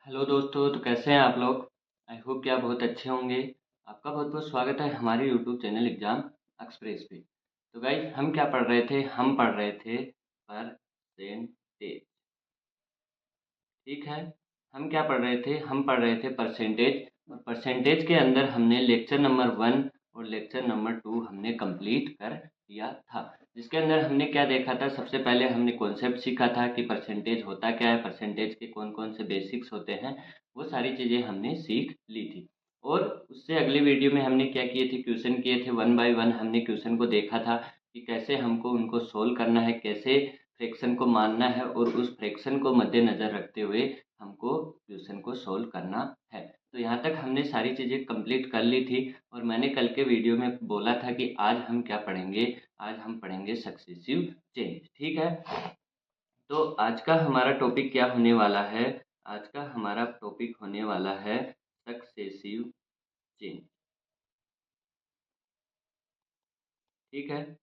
Hello दोस्तों, तो कैसे हैं आप लोग। आई होप कि आप बहुत अच्छे होंगे। आपका बहुत बहुत स्वागत है हमारे यूट्यूब चैनल एग्ज़ाम एक्सप्रेस पे। तो गाइज हम क्या पढ़ रहे थे, हम पढ़ रहे थे परसेंटेज। ठीक है। हम क्या पढ़ रहे थे, हम पढ़ रहे थे परसेंटेज। और परसेंटेज के अंदर हमने लेक्चर नंबर 1 और लेक्चर नंबर 2 हमने कंप्लीट कर दिया था। जिसके अंदर हमने क्या देखा था, सबसे पहले हमने कॉन्सेप्ट सीखा था कि परसेंटेज होता क्या है, परसेंटेज के कौन कौन से बेसिक्स होते हैं। वो सारी चीज़ें हमने सीख ली थी। और उससे अगले वीडियो में हमने क्या किए थे, क्वेश्चन किए थे 1 बाय 1। हमने क्वेश्चन को देखा था कि कैसे हमको उनको सोल्व करना है, कैसे फ्रैक्शन को मानना है और उस फ्रैक्शन को मद्देनज़र रखते हुए हमको क्वेश्चन को सोल्व करना है। तो यहाँ तक हमने सारी चीज़ें कंप्लीट कर ली थी। और मैंने कल के वीडियो में बोला था कि आज हम क्या पढ़ेंगे, आज हम पढ़ेंगे सक्सेसिव चेंज। ठीक है। तो आज का हमारा टॉपिक क्या होने वाला है, आज का हमारा टॉपिक होने वाला है सक्सेसिव चेंज। ठीक है।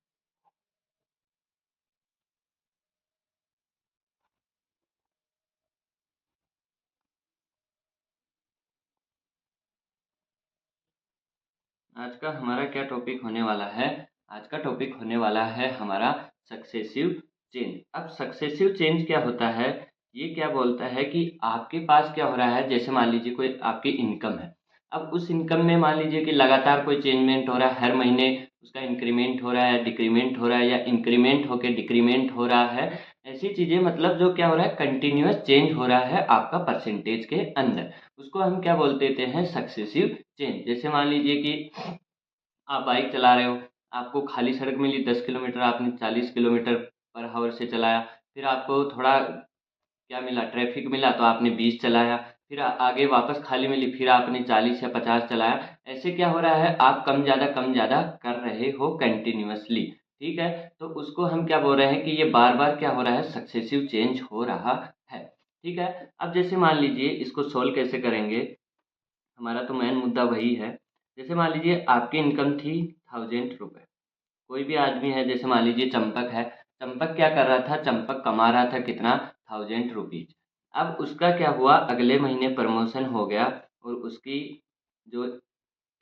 आज का हमारा क्या टॉपिक होने वाला है, आज का टॉपिक होने वाला है हमारा सक्सेसिव चेंज। अब सक्सेसिव चेंज क्या होता है, ये क्या बोलता है कि आपके पास क्या हो रहा है। जैसे मान लीजिए कोई आपकी इनकम है। अब उस इनकम में मान लीजिए कि लगातार कोई चेंजमेंट हो रहा है, हर महीने उसका इंक्रीमेंट हो रहा है, डिक्रीमेंट हो रहा है, या इंक्रीमेंट होकर डिक्रीमेंट हो रहा है। ऐसी चीज़ें, मतलब जो क्या हो रहा है, कंटिन्यूअस चेंज हो रहा है आपका परसेंटेज के अंदर। उसको हम क्या बोल देते हैं, सक्सेसिव चेंज। जैसे मान लीजिए कि आप बाइक चला रहे हो, आपको खाली सड़क मिली 10 किलोमीटर, आपने 40 किलोमीटर पर हावर से चलाया। फिर आपको थोड़ा क्या मिला, ट्रैफिक मिला, तो आपने 20 चलाया। फिर आगे वापस खाली मिली, फिर आपने 40 या 50 चलाया। ऐसे क्या हो रहा है, आप कम ज़्यादा कर रहे हो कंटिन्यूअसली। ठीक है। तो उसको हम क्या बोल रहे हैं कि ये बार बार क्या हो रहा है, सक्सेसिव चेंज हो रहा है। ठीक है। अब जैसे मान लीजिए इसको सोल्व कैसे करेंगे, हमारा तो मेन मुद्दा वही है। जैसे मान लीजिए आपकी इनकम थी 1000 रुपये। कोई भी आदमी है, जैसे मान लीजिए चंपक है। चंपक क्या कर रहा था, चंपक कमा रहा था कितना, 1000 रुपीज। अब उसका क्या हुआ, अगले महीने प्रमोशन हो गया और उसकी जो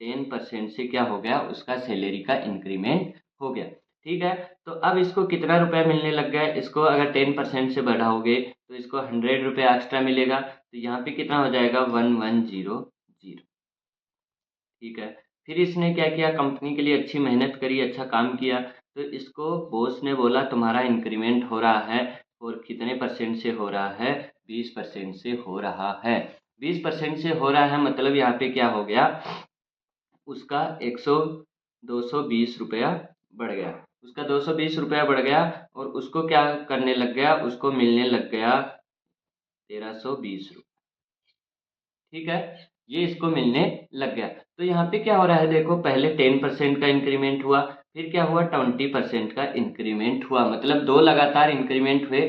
10% से क्या हो गया, उसका सैलरी का इंक्रीमेंट हो गया। ठीक है। तो अब इसको कितना रुपया मिलने लग गया, इसको अगर 10% से बढ़ाओगे तो इसको 100 रुपया एक्स्ट्रा मिलेगा। तो यहाँ पे कितना हो जाएगा, 1100। ठीक है। फिर इसने क्या किया, कंपनी के लिए अच्छी मेहनत करी, अच्छा काम किया। तो इसको बॉस ने बोला तुम्हारा इंक्रीमेंट हो रहा है। और कितने परसेंट से हो रहा है, 20% से हो रहा है। 20% से हो रहा है, मतलब यहाँ पे क्या हो गया, उसका 220 रुपया बढ़ गया। उसका 220 रुपया बढ़ गया। और उसको क्या करने लग गया, उसको मिलने लग गया 1320 रुपये। ठीक है। ये इसको मिलने लग गया। तो यहाँ पे क्या हो रहा है, देखो पहले 10% का इंक्रीमेंट हुआ, फिर क्या हुआ, 20% का इंक्रीमेंट हुआ, मतलब दो लगातार इंक्रीमेंट हुए।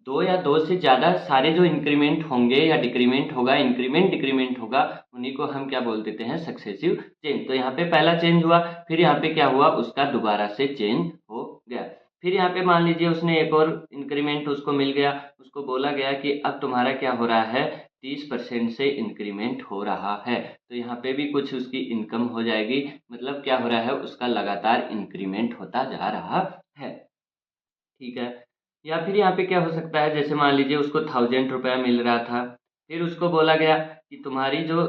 दो या दो से ज़्यादा सारे जो इंक्रीमेंट होंगे या डिक्रीमेंट होगा, इंक्रीमेंट डिक्रीमेंट होगा, उन्हीं को हम क्या बोल देते हैं, सक्सेसिव चेंज। तो यहाँ पे पहला चेंज हुआ, फिर यहाँ पे क्या हुआ, उसका दोबारा से चेंज हो गया। फिर यहाँ पे मान लीजिए उसने एक और इंक्रीमेंट उसको मिल गया। उसको बोला गया कि अब तुम्हारा क्या हो रहा है, 30% से इंक्रीमेंट हो रहा है। तो यहाँ पे भी कुछ उसकी इनकम हो जाएगी, मतलब क्या हो रहा है, उसका लगातार इंक्रीमेंट होता जा रहा है। ठीक है। या फिर यहाँ पे क्या हो सकता है, जैसे मान लीजिए उसको 1000 रुपया मिल रहा था। फिर उसको बोला गया कि तुम्हारी जो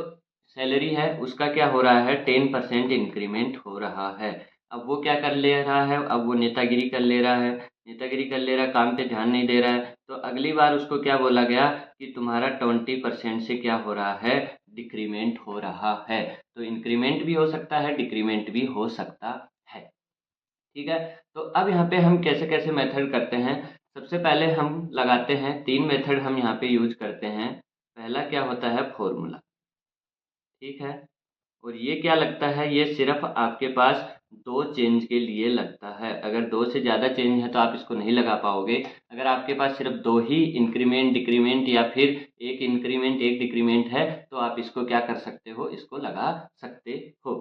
सैलरी है उसका क्या हो रहा है, 10% इंक्रीमेंट हो रहा है। अब वो क्या कर ले रहा है, अब वो नेतागिरी कर ले रहा है। नेतागिरी कर ले रहा है, काम पे ध्यान नहीं दे रहा है। तो अगली बार उसको क्या बोला गया कि तुम्हारा 20% से क्या हो रहा है, डिक्रीमेंट हो रहा है। तो इंक्रीमेंट भी हो सकता है, डिक्रीमेंट भी हो सकता है। ठीक है। तो अब यहाँ पे हम कैसे कैसे मेथड करते हैं। सबसे पहले हम लगाते हैं, तीन मेथड हम यहाँ पे यूज करते हैं। पहला क्या होता है, फॉर्मूला। ठीक है। और ये क्या लगता है, ये सिर्फ आपके पास दो चेंज के लिए लगता है। अगर दो से ज़्यादा चेंज है तो आप इसको नहीं लगा पाओगे। अगर आपके पास सिर्फ दो ही इंक्रीमेंट डिक्रीमेंट या फिर एक इंक्रीमेंट एक डिक्रीमेंट है तो आप इसको क्या कर सकते हो, इसको लगा सकते हो।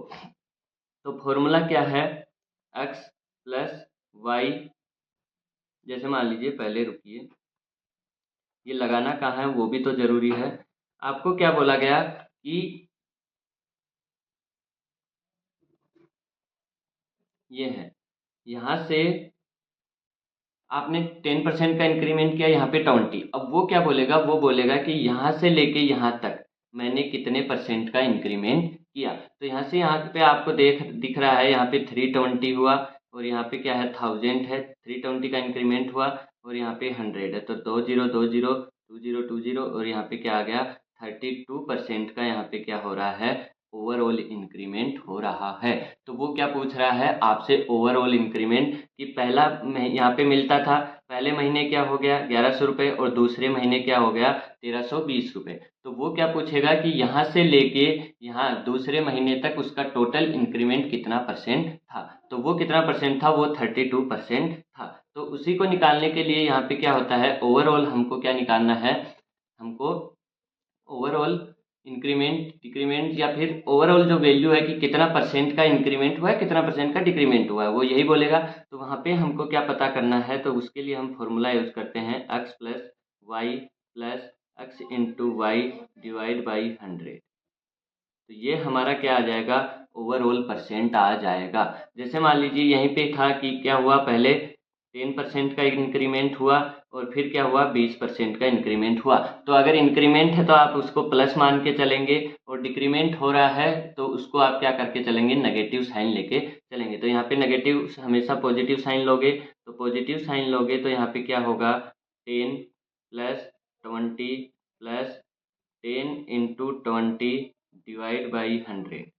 तो फॉर्मूला क्या है, एक्स प्लस वाई। जैसे मान लीजिए, पहले रुकिए, ये लगाना कहाँ है वो भी तो ज़रूरी है। आपको क्या बोला गया कि ये है, यहाँ से आपने 10% का इंक्रीमेंट किया, यहाँ पे 20। अब वो क्या बोलेगा, वो बोलेगा कि यहाँ से लेके यहाँ तक मैंने कितने परसेंट का इंक्रीमेंट किया। तो यहाँ से यहाँ पे आपको दिख रहा है, यहाँ पे 320 हुआ, और यहाँ पे क्या है 1000 है, 320 का इंक्रीमेंट हुआ, और यहाँ पे 100 है, तो 2020 2020, और यहाँ पे क्या आ गया 32% का यहाँ पे क्या हो रहा है, ओवरऑल इंक्रीमेंट हो रहा है। तो वो क्या पूछ रहा है आपसे, ओवरऑल इंक्रीमेंट, कि पहला यहाँ पे मिलता था, पहले महीने क्या हो गया 1100 रुपये, और दूसरे महीने क्या हो गया 1320 रुपये। तो वो क्या पूछेगा कि यहाँ से लेके यहाँ दूसरे महीने तक उसका टोटल इंक्रीमेंट कितना परसेंट था। तो वो कितना परसेंट था, वो 32% था। तो उसी को निकालने के लिए यहाँ पे क्या होता है, ओवरऑल हमको क्या निकालना है, हमको ओवरऑल इंक्रीमेंट डिक्रीमेंट, या फिर ओवरऑल जो वैल्यू है कि कितना परसेंट का इंक्रीमेंट हुआ है, कितना परसेंट का डिक्रीमेंट हुआ है, वो यही बोलेगा। तो वहाँ पे हमको क्या पता करना है, तो उसके लिए हम फॉर्मूला यूज करते हैं x plus y plus x into y divide by 100। तो ये हमारा क्या आ जाएगा, ओवरऑल परसेंट आ जाएगा। जैसे मान लीजिए यहीं पे था कि क्या हुआ, पहले 10% का इंक्रीमेंट हुआ, और फिर क्या हुआ 20% का इंक्रीमेंट हुआ। तो अगर इंक्रीमेंट है तो आप उसको प्लस मान के चलेंगे, और डिक्रीमेंट हो रहा है तो उसको आप क्या करके चलेंगे, नेगेटिव साइन लेके चलेंगे। तो यहाँ पे नेगेटिव हमेशा पॉजिटिव साइन लोगे, तो पॉजिटिव साइन लोगे तो यहाँ पे क्या होगा 10 प्लस 20 प्लस 10 × 20 डिवाइड बाई 100।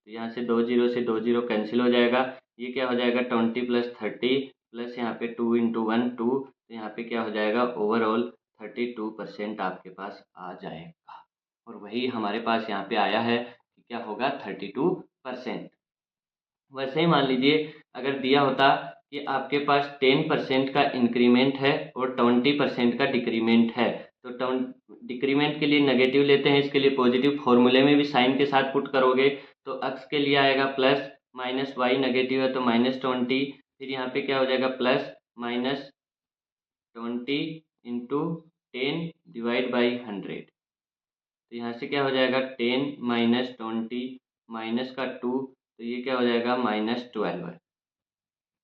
तो यहाँ से 20 से 20 कैंसिल हो जाएगा, ये क्या हो जाएगा 20 प्लस 30 प्लस यहाँ पे 2 × 1 2। तो यहाँ पे क्या हो जाएगा, ओवरऑल 32% आपके पास आ जाएगा। और वही हमारे पास यहाँ पे आया है कि क्या होगा 32%। वैसे ही मान लीजिए अगर दिया होता कि आपके पास 10% का इंक्रीमेंट है और 20% का डिक्रीमेंट है, तो डिक्रीमेंट के लिए नेगेटिव लेते हैं, इसके लिए पॉजिटिव, फॉर्मूले में भी साइन के साथ पुट करोगे तो एक्स के लिए आएगा प्लस, माइनस वाई नेगेटिव है तो -20, फिर यहाँ पे क्या हो जाएगा plus minus 20 into 10 divide by 100। तो यहाँ से क्या हो जाएगा 10 - 20 माइनस का 2, तो ये क्या हो जाएगा -12,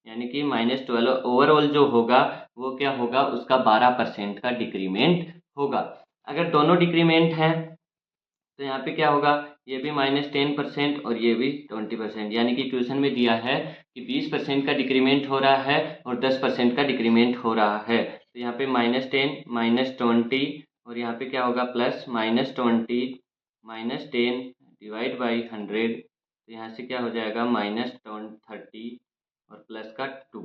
यानी कि -12 ओवरऑल जो होगा वो क्या होगा, उसका 12% का डिक्रीमेंट होगा। अगर दोनों डिक्रीमेंट हैं तो यहाँ पे क्या होगा, ये भी -10% और ये भी 20%, यानी कि क्वेश्चन में दिया है कि 20% का डिक्रीमेंट हो रहा है और 10% का डिक्रीमेंट हो रहा है। तो यहाँ पे -10 -20, और यहाँ पे क्या होगा प्लस -20 -10 डिवाइड बाई 100। तो यहाँ से क्या हो जाएगा -30 और प्लस का 2,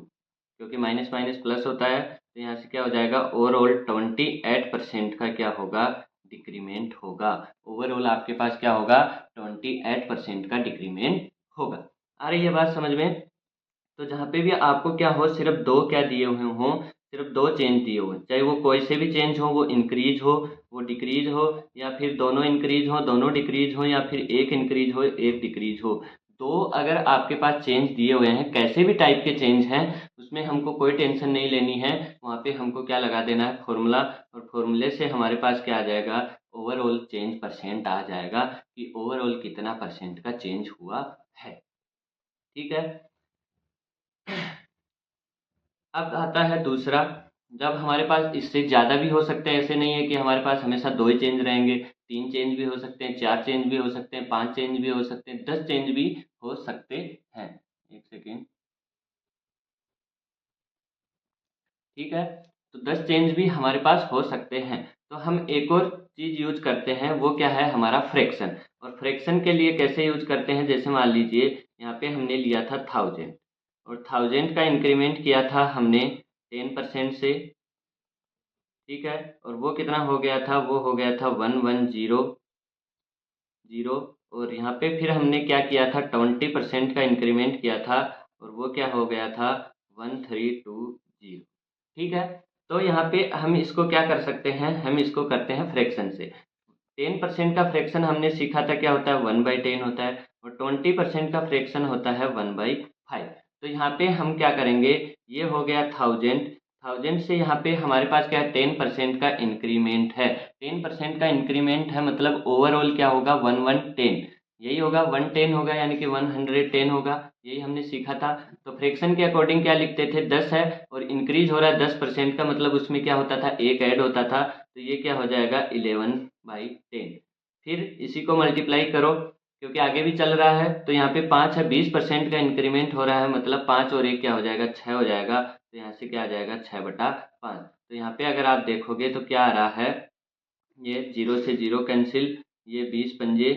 क्योंकि माइनस माइनस प्लस होता है। तो यहाँ से क्या हो जाएगा, ओवरऑल 28% का क्या होगा, डिक्रीमेंट होगा। ओवरऑल आपके पास क्या होगा 28% का डिक्रीमेंट होगा। आ रही है बात समझ में। तो जहाँ पे भी आपको क्या हो, सिर्फ दो क्या दिए हुए हों, सिर्फ दो चेंज दिए हुए, चाहे वो कोई से भी चेंज हो, वो इंक्रीज हो वो डिक्रीज हो, या फिर दोनों इंक्रीज हो दोनों डिक्रीज हो, या फिर एक इंक्रीज हो एक डिक्रीज हो। तो अगर आपके पास चेंज दिए हुए हैं, कैसे भी टाइप के चेंज हैं, उसमें हमको कोई टेंशन नहीं लेनी है। वहाँ पे हमको क्या लगा देना है, फॉर्मूला, और फॉर्मूले से हमारे पास क्या आ जाएगा, ओवरऑल चेंज परसेंट आ जाएगा कि ओवरऑल कितना परसेंट का चेंज हुआ है। ठीक है। अब आता है दूसरा, जब हमारे पास इससे ज़्यादा भी हो सकते हैं, ऐसे नहीं है कि हमारे पास हमेशा दो ही चेंज रहेंगे, 3 चेंज भी हो सकते हैं, 4 चेंज भी हो सकते हैं, 5 चेंज भी हो सकते हैं, 10 चेंज भी हो सकते हैं। एक सेकेंड। ठीक है। तो 10 चेंज भी हमारे पास हो सकते हैं। तो हम एक और चीज़ यूज करते हैं, वो क्या है, हमारा फ्रैक्शन। और फ्रैक्शन के लिए कैसे यूज करते हैं, जैसे मान लीजिए यहाँ पे हमने लिया था 1000, और 1000 का इंक्रीमेंट किया था हमने 10% से। ठीक है। और वो कितना हो गया था, वो हो गया था 1100। और यहाँ पे फिर हमने क्या किया था, 20% का इंक्रीमेंट किया था, और वो क्या हो गया था 1320। ठीक है। तो यहाँ पे हम इसको क्या कर सकते हैं, हम इसको करते हैं फ्रैक्शन से। 10% का फ्रैक्शन हमने सीखा था क्या होता है, 1/10 होता है, और 20% का फ्रैक्शन होता है 1/5। तो यहाँ पे हम क्या करेंगे, ये हो गया 1000, 1000 से यहाँ पे हमारे पास क्या है, 10% का इंक्रीमेंट है। 10% का इंक्रीमेंट है मतलब ओवरऑल क्या होगा, 1110, यही होगा, 110 होगा, यानी कि 110 होगा, यही हमने सीखा था। तो फ्रैक्शन के अकॉर्डिंग क्या लिखते थे, 10 है और इंक्रीज हो रहा है 10% का, मतलब उसमें क्या होता था, एक ऐड होता था, तो ये क्या हो जाएगा 11/10। फिर इसी को मल्टीप्लाई करो क्योंकि आगे भी चल रहा है, तो यहाँ पे 5 है, 20% का इंक्रीमेंट हो रहा है, मतलब 5 और 1 क्या हो जाएगा, 6 हो जाएगा, तो यहाँ से क्या आ जाएगा 6/5। तो यहाँ पे अगर आप देखोगे तो क्या आ रहा है, ये 0 से 0 कैंसिल, ये 20 पंजे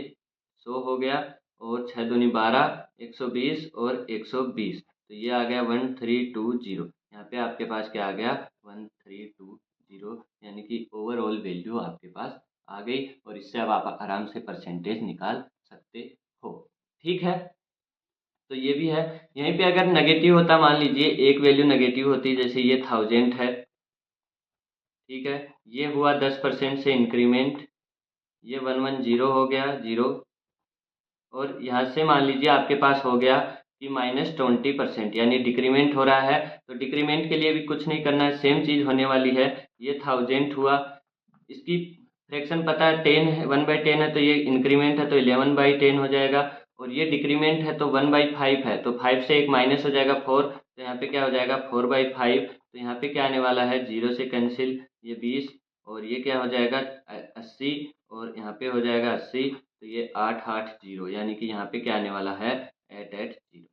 100 हो गया, और 6 दूनी 12, 120 और 120, तो ये आ गया 1320। यहाँ पे आपके पास क्या आ गया 1320, यानी कि ओवरऑल वैल्यू आपके पास आ गई, और इससे अब आप आराम से परसेंटेज निकाल सकते हो। ठीक है, तो ये भी है। यहीं पे अगर नेगेटिव होता, मान लीजिए एक वैल्यू नेगेटिव होती, जैसे ये 1000 है, ठीक है, ये हुआ 10% से इंक्रीमेंट, ये 110 हो गया 0, और यहाँ से मान लीजिए आपके पास हो गया कि -20%, यानी डिक्रीमेंट हो रहा है। तो डिक्रीमेंट के लिए भी कुछ नहीं करना है, सेम चीज़ होने वाली है। ये 1000 हुआ, इसकी फ्रैक्शन पता है 10 है, 1/10 है, तो ये इंक्रीमेंट है तो 11/10 हो जाएगा, और ये डिक्रीमेंट है तो 1/5 है, तो 5 से एक माइनस हो जाएगा 4, तो यहाँ पे क्या हो जाएगा 4/5। तो यहाँ पे क्या आने वाला है, 0 से कैंसिल, ये 20, और ये क्या हो जाएगा 80, और यहाँ पे हो जाएगा 80, तो ये 880, यानी कि यहाँ पे क्या आने वाला है 880।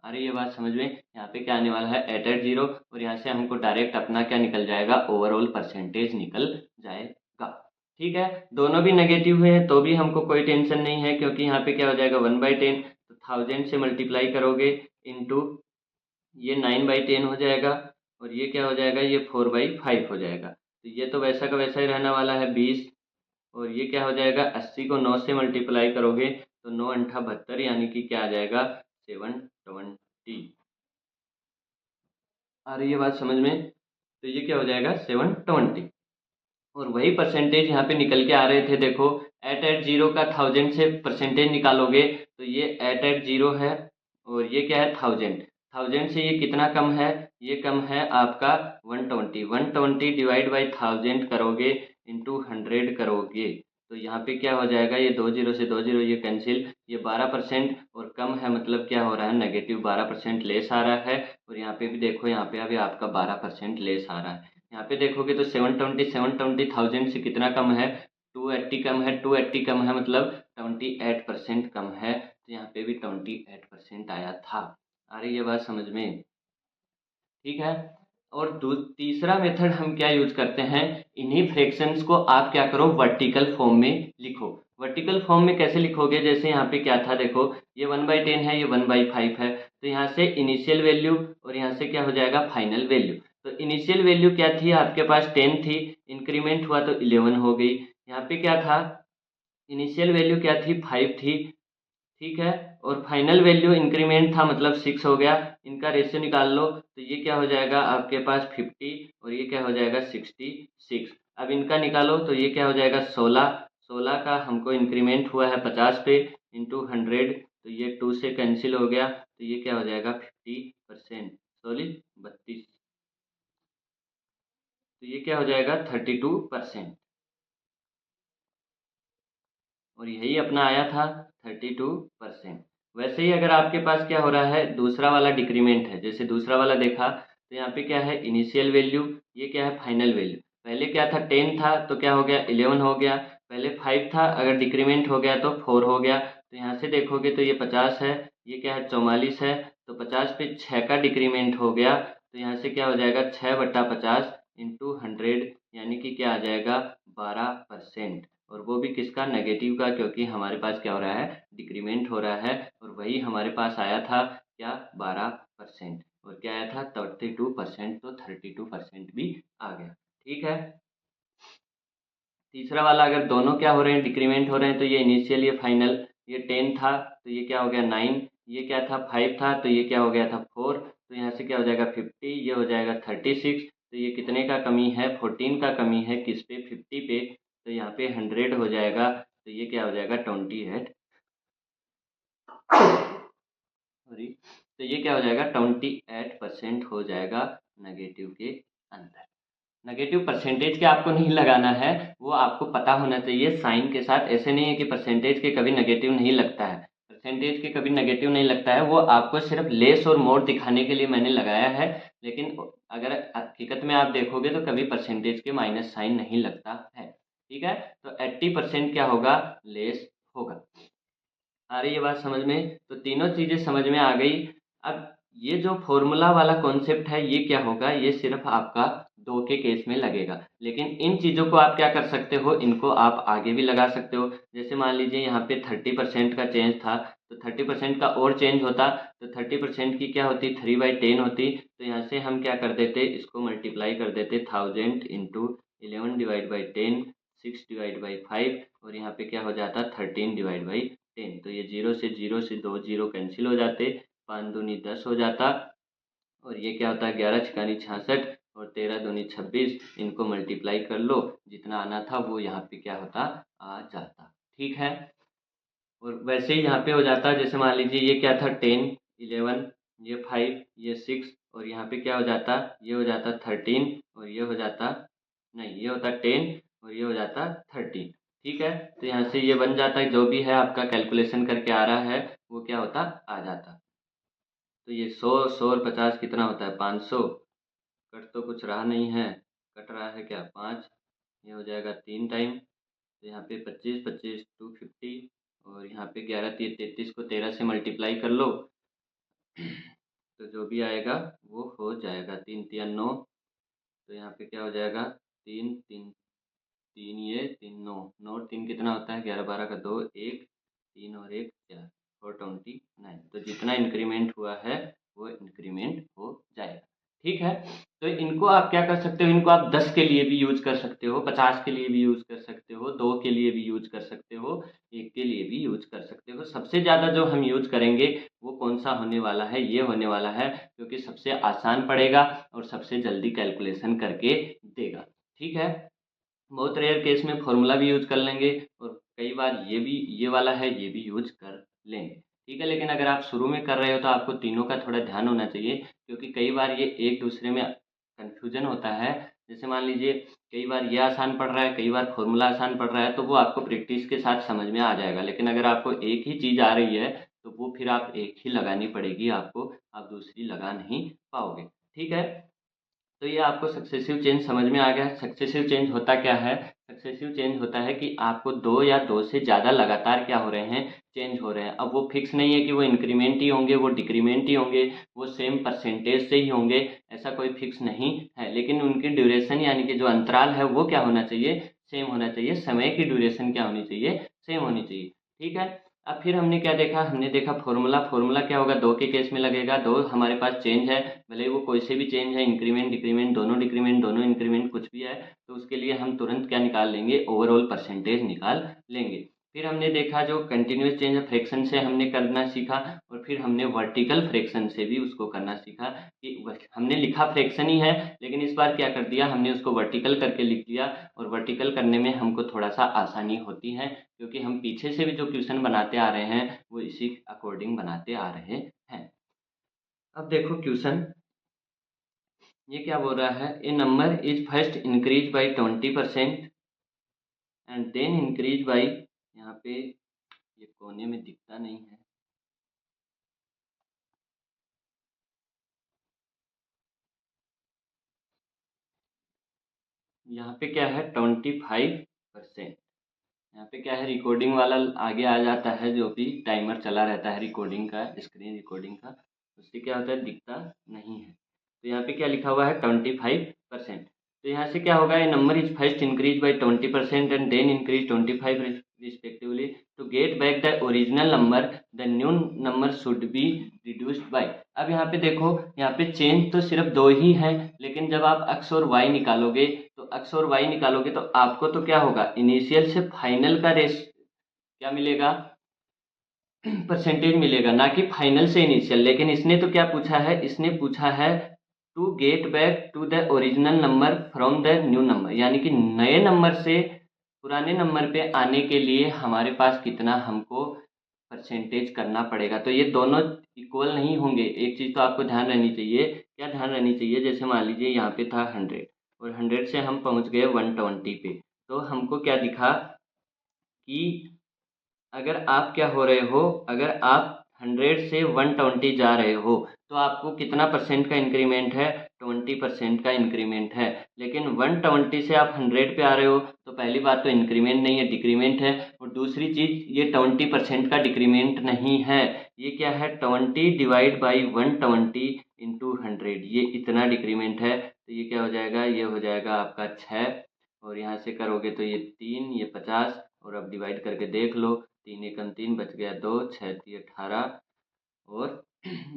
अरे ये बात समझ में, यहाँ पे क्या आने वाला है 880, और यहाँ से हमको डायरेक्ट अपना क्या निकल जाएगा, ओवरऑल परसेंटेज निकल जाएगा। ठीक है, दोनों भी नेगेटिव हुए हैं तो भी हमको कोई टेंशन नहीं है, क्योंकि यहाँ पे क्या हो जाएगा 1/10, तो 1000 से मल्टीप्लाई करोगे इंटू ये 9/10 हो जाएगा, और ये क्या हो जाएगा, ये 4/5 हो जाएगा, तो ये तो वैसा का वैसा ही रहने वाला है 20, और ये क्या हो जाएगा 80 को 9 से मल्टीप्लाई करोगे तो 9 अंठा 72, यानी कि क्या आ जाएगा 720। आ रही है बात समझ में, तो ये क्या हो जाएगा 720, और वही परसेंटेज यहाँ पे निकल के आ रहे थे, देखो 880 का 1000 से परसेंटेज निकालोगे तो ये 880 है, और ये क्या है 1000, 1000 से ये कितना कम है, ये कम है आपका 120, 120 डिवाइड बाई 1000 करोगे इंटू 100 करोगे, तो यहाँ पे क्या हो जाएगा, ये 20 से 20 ये कैंसिल, ये 12% और कम है, मतलब क्या हो रहा है नेगेटिव 12% लेस आ रहा है, और यहाँ पे भी देखो, यहाँ पे अभी आपका 12% लेस आ रहा है। यहाँ पे देखोगे तो 720 1000 से कितना कम है, 280 कम है, 280 कम है, मतलब 28% कम है, तो यहाँ पे भी 28% आया था। आ रही है बात समझ में, ठीक है। और तीसरा मेथड हम क्या यूज करते हैं, इन्हीं फ्रैक्शंस को आप क्या करो वर्टिकल फॉर्म में लिखो। वर्टिकल फॉर्म में कैसे लिखोगे, जैसे यहाँ पे क्या था, देखो ये 1/10 है, ये 1/5 है, तो यहाँ से इनिशियल वैल्यू और यहाँ से क्या हो जाएगा फाइनल वैल्यू। तो इनिशियल वैल्यू क्या थी आपके पास 10 थी, इंक्रीमेंट हुआ तो 11 हो गई। यहाँ पे क्या था, इनिशियल वैल्यू क्या थी 5 थी, ठीक है, और फाइनल वैल्यू इंक्रीमेंट था मतलब 6 हो गया। इनका रेशियो निकाल लो तो ये क्या हो जाएगा आपके पास 50, और ये क्या हो जाएगा 66। अब इनका निकालो तो ये क्या हो जाएगा 16, 16 का हमको इंक्रीमेंट हुआ है 50 पे इंटू 100, तो ये 2 से कैंसिल हो गया, तो ये क्या हो जाएगा 50%, सॉरी 32, तो ये क्या हो जाएगा 32%, और यही अपना आया था 32%। वैसे ही अगर आपके पास क्या हो रहा है दूसरा वाला डिक्रीमेंट है, जैसे दूसरा वाला देखा तो यहाँ पे क्या है इनिशियल वैल्यू, ये क्या है फाइनल वैल्यू। पहले क्या था 10 था तो क्या हो गया 11 हो गया, पहले 5 था अगर डिक्रीमेंट हो गया तो 4 हो गया। तो यहाँ से देखोगे तो ये 50 है, ये क्या है 44 है, तो 50 पे 6 का डिक्रीमेंट हो गया, तो यहाँ से क्या हो जाएगा 6/50 इंटू 100, यानी कि क्या आ जाएगा 12%, और वो भी किसका नेगेटिव का, क्योंकि हमारे पास क्या हो रहा है डिक्रीमेंट हो रहा है, और वही हमारे पास आया था क्या 12%, और क्या आया था 32%, तो 32% भी आ गया। ठीक है, तीसरा वाला अगर दोनों क्या हो रहे हैं डिक्रीमेंट हो रहे हैं, तो ये इनिशियल ये फाइनल, ये 10 था तो ये क्या हो गया 9, ये क्या था 5 था तो ये क्या हो गया था 4, तो यहाँ से क्या हो जाएगा 50, ये हो जाएगा 36, तो ये कितने का कमी है 14 का कमी है, किस पे 50 पे, तो यहाँ पे 100 हो जाएगा, तो ये क्या हो जाएगा 28, सॉरी, तो ये क्या हो जाएगा 28% हो जाएगा नेगेटिव के अंदर। नेगेटिव परसेंटेज के आपको नहीं लगाना है, वो आपको पता होना चाहिए साइन के साथ। ऐसे नहीं है कि परसेंटेज के कभी नेगेटिव नहीं लगता है, परसेंटेज के कभी नेगेटिव नहीं लगता है, वो आपको सिर्फ लेस और मोर दिखाने के लिए मैंने लगाया है। लेकिन अगर हकीकत में आप देखोगे तो कभी परसेंटेज के माइनस साइन नहीं लगता है। ठीक है, तो 80% क्या होगा, लेस होगा। आ रही है बात समझ में? तो तीनों चीज़ें समझ में आ गई। अब ये जो फॉर्मूला वाला कॉन्सेप्ट है ये क्या होगा, ये सिर्फ आपका दो के केस में लगेगा। लेकिन इन चीज़ों को आप क्या कर सकते हो, इनको आप आगे भी लगा सकते हो। जैसे मान लीजिए यहाँ पे 30% का चेंज था, तो 30% का और चेंज होता तो 30% की क्या होती, 3/10 होती। तो यहाँ से हम क्या कर देते, इसको मल्टीप्लाई कर देते 1000 इंटू 11/10, 6/5, और यहाँ पे क्या हो जाता 13/10। तो ये जीरो से दो जीरो कैंसिल हो जाते, 5 दूनी 10 हो जाता, और ये क्या होता है 11 छिकानी 66 और 13 दूनी 26। इनको मल्टीप्लाई कर लो, जितना आना था वो यहाँ पे क्या होता, आ जाता। ठीक है, और वैसे ही यहाँ पे हो जाता, जैसे मान लीजिए ये क्या था 10, 11, ये 5, ये 6, और यहाँ पे क्या हो जाता, ये हो जाता 13, और ये हो जाता, नहीं ये होता 10, और ये हो जाता 13। ठीक है, तो यहाँ से ये बन जाता है, जो भी है आपका कैलकुलेशन करके आ रहा है वो क्या होता, आ जाता। तो ये 100 और 50 कितना होता है, 500। कट तो कुछ रहा नहीं है, कट रहा है क्या, 5। ये हो जाएगा 3 टाइम, तो यहाँ पे 25 25 250, और यहाँ पे 11 33 को 13 से मल्टीप्लाई कर लो, तो जो भी आएगा वो हो जाएगा, 3 3 9। तो यहाँ पे क्या हो जाएगा, 3 3 3, ये 3 9 9 और 3 कितना होता है, 11 12 का 2 1, 3 और 1 4, 429। तो जितना इंक्रीमेंट हुआ है वो इंक्रीमेंट हो जाएगा। ठीक है, तो इनको आप क्या कर सकते हो, इनको आप 10 के लिए भी यूज कर सकते हो, 50 के लिए भी यूज कर सकते हो, 2 के लिए भी यूज कर सकते हो, 1 के लिए भी यूज कर सकते हो। सबसे ज़्यादा जो हम यूज करेंगे वो कौन सा होने वाला है, ये होने वाला है, क्योंकि सबसे आसान पड़ेगा और सबसे जल्दी कैलकुलेशन करके देगा। ठीक है, बहुत रेयर केस में फॉर्मूला भी यूज कर लेंगे, और कई बार ये वाला है ये भी यूज कर लेंगे। ठीक है, लेकिन अगर आप शुरू में कर रहे हो तो आपको तीनों का थोड़ा ध्यान होना चाहिए, क्योंकि कई बार ये एक दूसरे में कन्फ्यूजन होता है। जैसे मान लीजिए कई बार ये आसान पड़ रहा है, कई बार फॉर्मूला आसान पड़ रहा है, तो वो आपको प्रैक्टिस के साथ समझ में आ जाएगा। लेकिन अगर आपको एक ही चीज़ आ रही है तो वो फिर आप एक ही लगानी पड़ेगी आपको, आप दूसरी लगा नहीं पाओगे। ठीक है, तो ये आपको सक्सेसिव चेंज समझ में आ गया। सक्सेसिव चेंज होता क्या है, सक्सेसिव चेंज होता है कि आपको दो या दो से ज़्यादा लगातार क्या हो रहे हैं, चेंज हो रहे हैं। अब वो फिक्स नहीं है कि वो इंक्रीमेंट ही होंगे, वो डिक्रीमेंट ही होंगे, वो सेम परसेंटेज से ही होंगे, ऐसा कोई फिक्स नहीं है। लेकिन उनकी ड्यूरेशन यानी कि जो अंतराल है वो क्या होना चाहिए, सेम होना चाहिए। समय की ड्यूरेशन क्या होनी चाहिए, सेम होनी चाहिए। ठीक है, अब फिर हमने क्या देखा, हमने देखा फॉर्मूला। फॉर्मूला क्या होगा, दो के केस में लगेगा। दो हमारे पास चेंज है, भले ही वो कोई से भी चेंज है, इंक्रीमेंट डिक्रीमेंट दोनों इंक्रीमेंट कुछ भी है, तो उसके लिए हम तुरंत क्या निकाल लेंगे, ओवरऑल परसेंटेज निकाल लेंगे। फिर हमने देखा जो कंटिन्यूस चेंज है, फ्रैक्शन से हमने करना सीखा, और फिर हमने वर्टिकल फ्रैक्शन से भी उसको करना सीखा। कि हमने लिखा फ्रैक्शन ही है, लेकिन इस बार क्या कर दिया, हमने उसको वर्टिकल करके लिख दिया। और वर्टिकल करने में हमको थोड़ा सा आसानी होती है, क्योंकि हम पीछे से भी जो क्वेश्चन बनाते आ रहे हैं वो इसी अकॉर्डिंग बनाते आ रहे हैं। अब देखो क्वेश्चन, ये क्या बोल रहा है, a number is first increase by 20% and then increase by, यहाँ पे ये कोने में दिखता नहीं है, यहाँ पे क्या है 25%। यहाँ पे क्या है, रिकॉर्डिंग वाला आगे आ जाता है, जो भी टाइमर चला रहता है रिकॉर्डिंग का, स्क्रीन रिकॉर्डिंग का, उससे क्या होता है, दिखता नहीं है। तो यहाँ पे क्या लिखा हुआ है 25%। तो यहाँ से क्या होगा, ये number is first increase by 20% and then increase 25 respectively. To get back the original number the new number should be reduced by. अब यहाँ पे देखो, यहाँ पे चेंज तो सिर्फ दो ही हैं, लेकिन जब आप एक्स और वाई निकालोगे, तो एक्स और वाई निकालोगे तो आपको तो क्या होगा, इनिशियल से फाइनल का रेस क्या मिलेगा, परसेंटेज मिलेगा, ना कि फाइनल से इनिशियल। लेकिन इसने तो क्या पूछा है, इसने पूछा है to get back to the original number from the new number, यानी कि नए नंबर से पुराने नंबर पे आने के लिए हमारे पास कितना हमको परसेंटेज करना पड़ेगा। तो ये दोनों इक्वल नहीं होंगे। एक चीज़ तो आपको ध्यान रहनी चाहिए क्या ध्यान रहनी चाहिए, जैसे मान लीजिए यहाँ पे था 100 और 100 से हम पहुँच गए 120 पे, तो हमको क्या दिखा कि अगर आप क्या हो रहे हो, अगर आप 100 से 120 जा रहे हो तो आपको कितना परसेंट का इंक्रीमेंट है, 20% का इंक्रीमेंट है। लेकिन 120 से आप 100 पे आ रहे हो तो पहली बात तो इंक्रीमेंट नहीं है, डिक्रीमेंट है। और दूसरी चीज़ ये 20% का डिक्रीमेंट नहीं है, ये क्या है, 20 डिवाइड बाई 120 इंटू 100, ये इतना डिक्रीमेंट है। तो ये क्या हो जाएगा, ये हो जाएगा आपका 6, और यहाँ से करोगे तो ये 3, ये 50, और अब डिवाइड करके देख लो, 3 एकम 3 बच गया 2, 6 3 18, और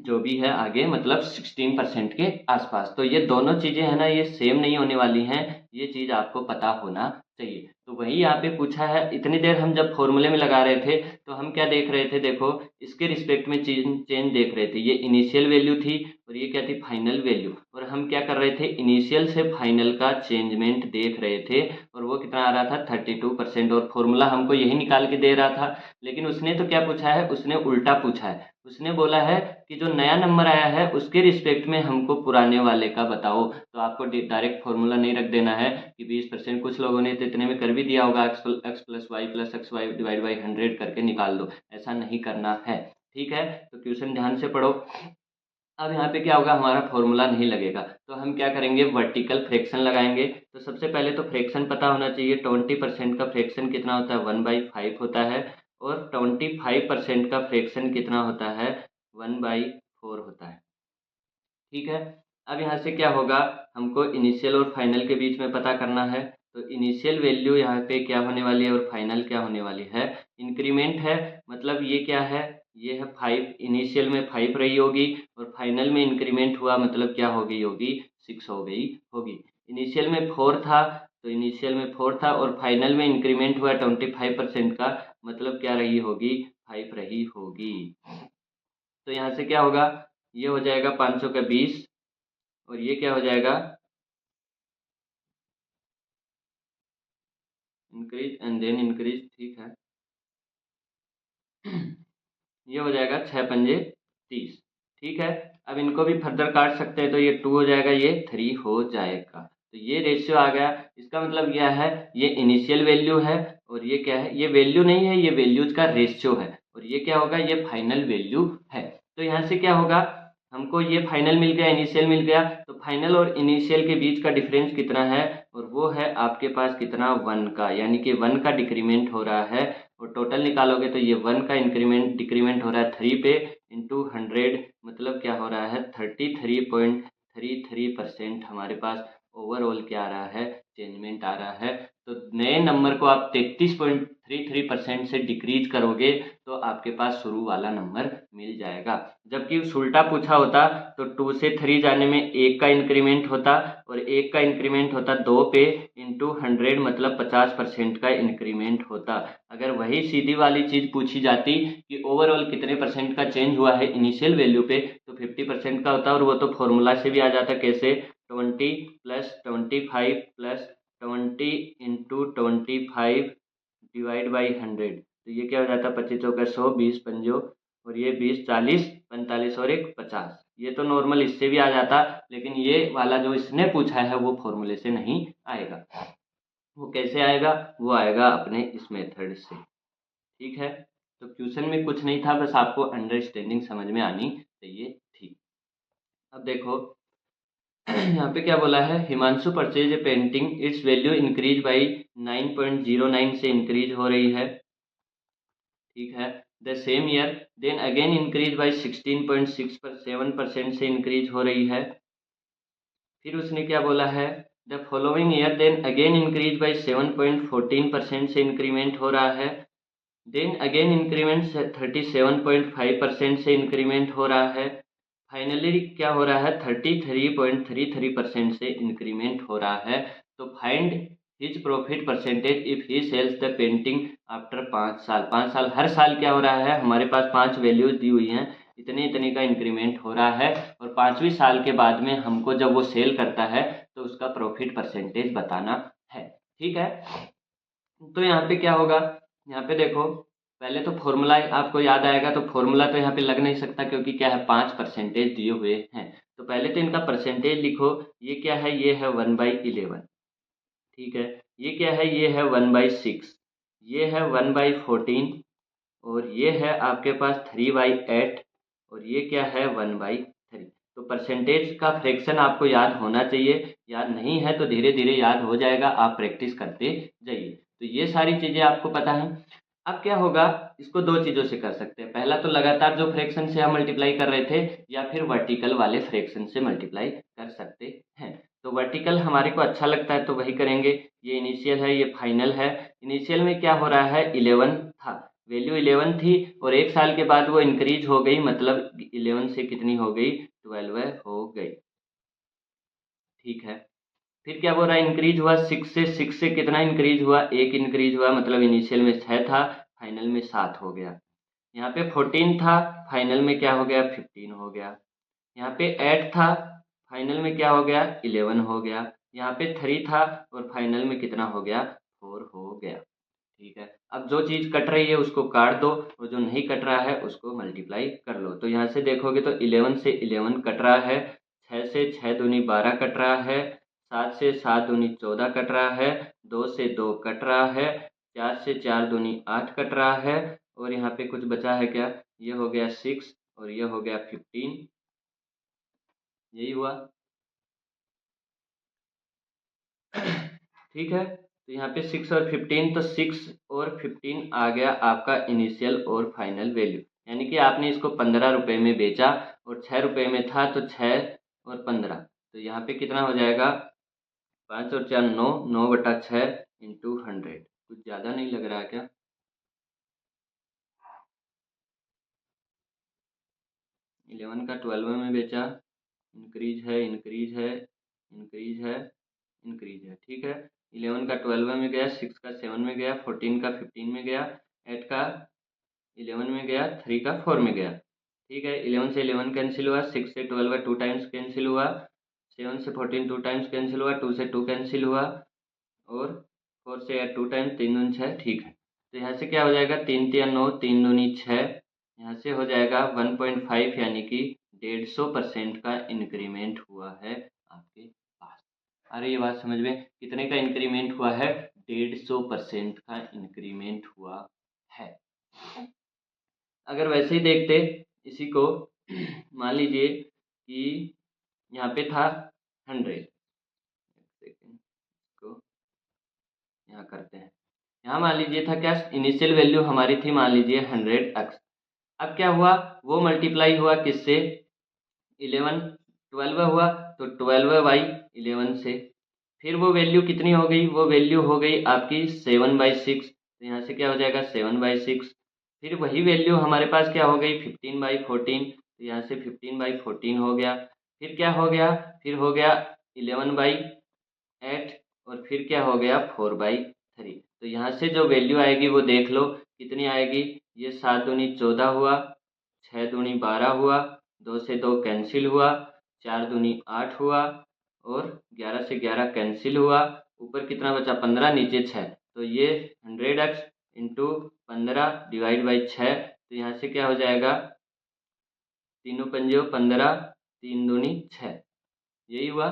जो भी है आगे मतलब 16% के आसपास। तो ये दोनों चीज़ें हैं ना, ये सेम नहीं होने वाली हैं, ये चीज़ आपको पता होना चाहिए। तो वही यहाँ पे पूछा है। इतनी देर हम जब फॉर्मूले में लगा रहे थे तो हम क्या देख रहे थे, देखो इसके रिस्पेक्ट में चेंज देख रहे थे। ये इनिशियल वैल्यू थी और ये क्या थी, फाइनल वैल्यू। और हम क्या कर रहे थे, इनिशियल से फाइनल का चेंजमेंट देख रहे थे, और वो कितना आ रहा था, 32%। और फॉर्मूला हमको यही निकाल के दे रहा था। लेकिन उसने तो क्या पूछा है, उसने उल्टा पूछा है। उसने बोला है कि जो नया नंबर आया है उसके रिस्पेक्ट में हमको पुराने वाले का बताओ। तो आपको डायरेक्ट फॉर्मूला नहीं रख देना है कि 20%, कुछ लोगों ने तो इतने में कर भी दिया होगा, x plus y plus x y divide by 100 करके निकाल दो, ऐसा नहीं करना है। ठीक है, तो क्वेश्चन ध्यान से पढ़ो। अब यहाँ पे क्या होगा, हमारा फॉर्मूला नहीं लगेगा तो हम क्या करेंगे, वर्टिकल फ्रैक्शन लगाएंगे। तो सबसे पहले तो फ्रैक्शन पता होना चाहिए। 20% का फ्रैक्शन कितना होता है, 1/5 होता है। और 25% का फ्रैक्शन कितना होता है, 1/4 होता है। ठीक है, अब यहाँ से क्या होगा, हमको इनिशियल और फाइनल के बीच में पता करना है। तो इनिशियल वैल्यू यहाँ पे क्या होने वाली है और फाइनल क्या होने वाली है, इंक्रीमेंट है। मतलब ये क्या है, ये है 5, इनिशियल में 5 रही होगी और फाइनल में इंक्रीमेंट हुआ मतलब क्या हो गई होगी, 6 हो गई होगी। इनिशियल में 4 था, तो इनिशियल में 4 था और फाइनल में इंक्रीमेंट हुआ 25% का, मतलब क्या रही होगी, 5 रही होगी। तो यहाँ से क्या होगा, ये हो जाएगा 500 का 20, और ये क्या हो जाएगा, इंक्रीज एंड देन इंक्रीज। ठीक है, ये हो जाएगा 6×5 = 30। ठीक है, अब इनको भी फर्दर काट सकते हैं, तो ये 2 हो जाएगा, ये 3 हो जाएगा। तो ये रेशियो आ गया। इसका मतलब क्या है, ये इनिशियल वैल्यू है और ये क्या है, ये वैल्यू नहीं है, ये वैल्यूज का रेशियो है। और ये क्या होगा, ये फाइनल वैल्यू है। तो यहाँ से क्या होगा, हमको ये फाइनल मिल गया, इनिशियल मिल गया। तो फाइनल और इनिशियल के बीच का डिफरेंस कितना है, और वो है आपके पास कितना, 1 का, यानी कि 1 का डिक्रीमेंट हो रहा है। और टोटल निकालोगे तो ये 1 का इंक्रीमेंट डिक्रीमेंट हो रहा है 3 पे इंटू 100, मतलब क्या हो रहा है, 33.33% हमारे पास ओवरऑल क्या आ रहा है, चेंजमेंट आ रहा है। तो नए नंबर को आप 33.33% से डिक्रीज करोगे तो आपके पास शुरू वाला नंबर मिल जाएगा। जबकि उल्टा पूछा होता तो 2 से 3 जाने में 1 का इंक्रीमेंट होता, और 1 का इंक्रीमेंट होता 2 पे इंटू 100, मतलब 50% का इंक्रीमेंट होता। अगर वही सीधी वाली चीज़ पूछी जाती कि ओवरऑल कितने परसेंट का चेंज हुआ है इनिशियल वैल्यू पे, तो 50% का होता, और वो तो फॉर्मूला से भी आ जाता। कैसे, 20 + 25 + 20 इंटू 25 डिवाइड बाई 100। तो ये क्या हो जाता, 25 चौका 100, 20 पंजो, और ये 20 40 45 और एक 50। ये तो नॉर्मल इससे भी आ जाता, लेकिन ये वाला जो इसने पूछा है वो फॉर्मूले से नहीं आएगा। वो कैसे आएगा, वो आएगा अपने इस मेथड से। ठीक है, तो क्वेश्चन में कुछ नहीं था, बस आपको अंडरस्टैंडिंग समझ में आनी चाहिए थी। अब देखो यहाँ पे क्या बोला है, Himanshu purchase a painting, its value increase by 9.09 से इंक्रीज हो रही है। ठीक है, the same year then again increase by 16.67% से इंक्रीज हो रही है। फिर उसने क्या बोला है, the following year then again increase by 7.14% से इंक्रीमेंट हो रहा है। देन अगेन इंक्रीमेंट 37.5% से इंक्रीमेंट हो रहा है। फाइनली क्या हो रहा है, 33.33% से इंक्रीमेंट हो रहा है। तो find his profit percentage if he sells the painting after 5 साल। 5 साल, हर साल क्या हो रहा है, हमारे पास 5 वैल्यूज दी हुई हैं, इतने इतने का इंक्रीमेंट हो रहा है। और 5वीं साल के बाद में हमको जब वो सेल करता है तो उसका प्रॉफिट परसेंटेज बताना है। ठीक है, तो यहाँ पे क्या होगा, यहाँ पे देखो पहले तो फॉर्मूला आपको याद आएगा। तो फॉर्मूला तो यहाँ पे लग नहीं सकता क्योंकि क्या है, 5% दिए हुए हैं। तो पहले तो इनका परसेंटेज लिखो। ये क्या है, ये है 1/11, ठीक है। ये क्या है, ये है 1/6, ये है 1/14, और ये है आपके पास 3/8, और ये क्या है 1/3। तो परसेंटेज का फ्रैक्शन आपको याद होना चाहिए, याद नहीं है तो धीरे धीरे याद हो जाएगा, आप प्रैक्टिस करते जाइए। तो ये सारी चीज़ें आपको पता है। अब क्या होगा, इसको दो चीज़ों से कर सकते हैं। पहला तो लगातार जो फ्रैक्शन से हम मल्टीप्लाई कर रहे थे, या फिर वर्टिकल वाले फ्रैक्शन से मल्टीप्लाई कर सकते हैं। तो वर्टिकल हमारे को अच्छा लगता है तो वही करेंगे। ये इनिशियल है, ये फाइनल है। इनिशियल में क्या हो रहा है, 11 था, वैल्यू 11 थी, और 1 साल के बाद वो इंक्रीज हो गई, मतलब 11 से कितनी हो गई, 12 हो गई, ठीक है। फिर क्या बोल रहा है, इंक्रीज हुआ 6 से कितना इंक्रीज हुआ, 1 इंक्रीज हुआ, मतलब इनिशियल में 6 था, फाइनल में 7 हो गया। यहाँ पे 14 था, फाइनल में क्या हो गया, 15 हो गया। यहाँ पे 8 था, फाइनल में क्या हो गया, 11 हो गया। यहाँ पे 3 था, और फाइनल में कितना हो गया, 4 हो गया, ठीक है। अब जो चीज़ कट रही है उसको काट दो, और जो नहीं कट रहा है उसको मल्टीप्लाई कर लो। तो यहाँ से देखोगे तो 11 से 11 कट रहा है, 6 से 6 दूनी 12 कट रहा है, 7 से 7 दूनी 14 कट रहा है, 2 से 2 कट रहा है, 4 से 4 दूनी 8 कट रहा है, और यहाँ पे कुछ बचा है क्या, ये हो गया 6, और ये हो गया 15, यही हुआ, ठीक है। तो यहाँ पे 6 और 15, तो 6 और 15 आ गया आपका इनिशियल और फाइनल वैल्यू। यानी कि आपने इसको 15 रुपये में बेचा, और 6 रुपये में था, तो 6 और 15, तो यहाँ पे कितना हो जाएगा, 5 और 4 9, 9/6 इंटू 100। कुछ ज़्यादा नहीं लग रहा है क्या, 11 का 12 में बेचा, इंक्रीज है, इंक्रीज है, इंक्रीज है, इंक्रीज है, ठीक है। 11 का 12 में गया, 6 का 7 में गया, 14 का 15 में गया, 8 का 11 में गया, 3 का 4 में गया, ठीक है। 11 से 11 कैंसिल हुआ, 6 से 12 टू टाइम्स कैंसिल हुआ, 7 से 14 टू टाइम्स कैंसिल हुआ, 2 से 2 कैंसिल हुआ, और 4 से 8 टू टाइम्स, 3 दूनी 6, ठीक है। तो यहाँ से क्या हो जाएगा, 3 तिया 9, 3 दूनी 6, यहाँ से हो जाएगा 1.5, यानी कि 150% का इंक्रीमेंट हुआ है आपके पास। अरे ये बात समझ में, कितने का इंक्रीमेंट हुआ है, 150% का इंक्रीमेंट हुआ है। अगर वैसे ही देखते इसी को, मान लीजिए कि यहाँ पे था 100, सेकेंड को यहाँ करते हैं। यहाँ मान लीजिए था क्या, इनिशियल वैल्यू हमारी थी मान लीजिए 100x। अब क्या हुआ, वो मल्टीप्लाई हुआ किससे, 11, 12 हुआ, तो 12/11 से। फिर वो वैल्यू कितनी हो गई, वो वैल्यू हो गई आपकी 7/6, तो यहाँ से क्या हो जाएगा 7/6। फिर वही वैल्यू हमारे पास क्या हो गई, 15/14, तो यहाँ से 15/14 हो गया। फिर क्या हो गया, फिर हो गया 11/8, और फिर क्या हो गया 4/3। तो यहाँ से जो वैल्यू आएगी वो देख लो कितनी आएगी, ये 7 दूनी 14 हुआ, 6 दूनी 12 हुआ, 2 से 2 कैंसिल हुआ, 4 दूनी 8 हुआ, और 11 से 11 कैंसिल हुआ, ऊपर कितना बचा 15, नीचे 6, तो ये 100x इंटू 15 डिवाइड बाई 6, तो यहाँ से क्या हो जाएगा, तीनों पंजे 15, 3 दूनी 6, यही हुआ,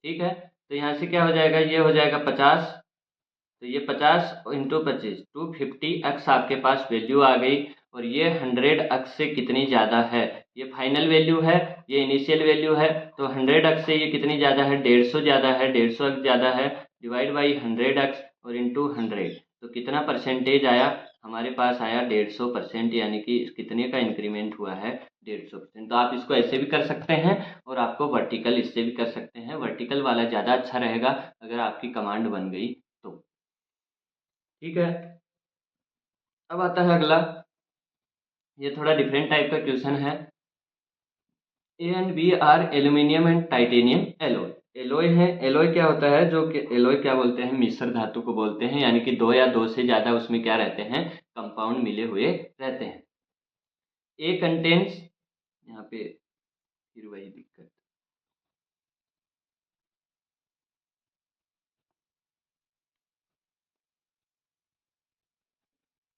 ठीक है। तो यहाँ से क्या हो जाएगा, ये हो जाएगा 50, तो ये 50 इंटू 25, 250x आपके पास वैल्यू आ गई। और ये 100x से कितनी ज़्यादा है, ये फाइनल वैल्यू है, ये इनिशियल वैल्यू है, तो 100x से ये कितनी ज़्यादा है, 150 ज़्यादा है, 150x ज़्यादा है, डिवाइड बाई 100x और इंटू 100, तो कितना परसेंटेज आया, हमारे पास आया 150%, यानी कि कितने का इंक्रीमेंट हुआ है, 150%। तो आप इसको ऐसे भी कर सकते हैं, और आपको वर्टिकल इससे भी कर सकते हैं। वर्टिकल वाला ज़्यादा अच्छा रहेगा अगर आपकी कमांड बन गई तो, ठीक है। अब आता है अगला, ये थोड़ा डिफरेंट टाइप का क्वेश्चन है। A and B are aluminium and titanium alloy. Alloy है, एलोय क्या होता है, जो कि एलोय क्या बोलते हैं, मिश्र धातु को बोलते हैं, यानी कि दो या दो से ज्यादा उसमें क्या रहते हैं, कंपाउंड मिले हुए रहते हैं। ए कंटेन्स, यहाँ पे फिर वही दिक्कत,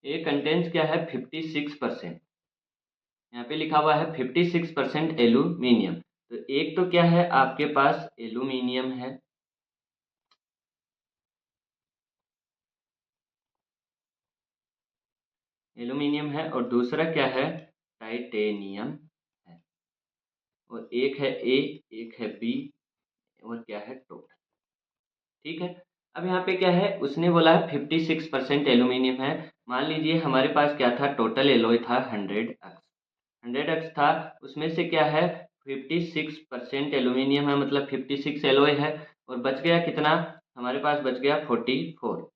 ए कंटेन्स क्या है, 56%, यहाँ पे लिखा हुआ है 56% एल्यूमिनियम। तो एक तो क्या है आपके पास एल्यूमिनियम है, एल्यूमिनियम है, और दूसरा क्या है टाइटेनियम है, और एक है ए, एक है बी, और क्या है टोटल। ठीक है। अब यहाँ पे क्या है उसने बोला है 56% एल्यूमिनियम है। मान लीजिए हमारे पास क्या था, टोटल एलॉय था 100x, 100x था, उसमें से क्या है 56% एल्यूमिनियम है, मतलब 56 एलॉय है, और बच गया कितना, हमारे पास बच गया 44,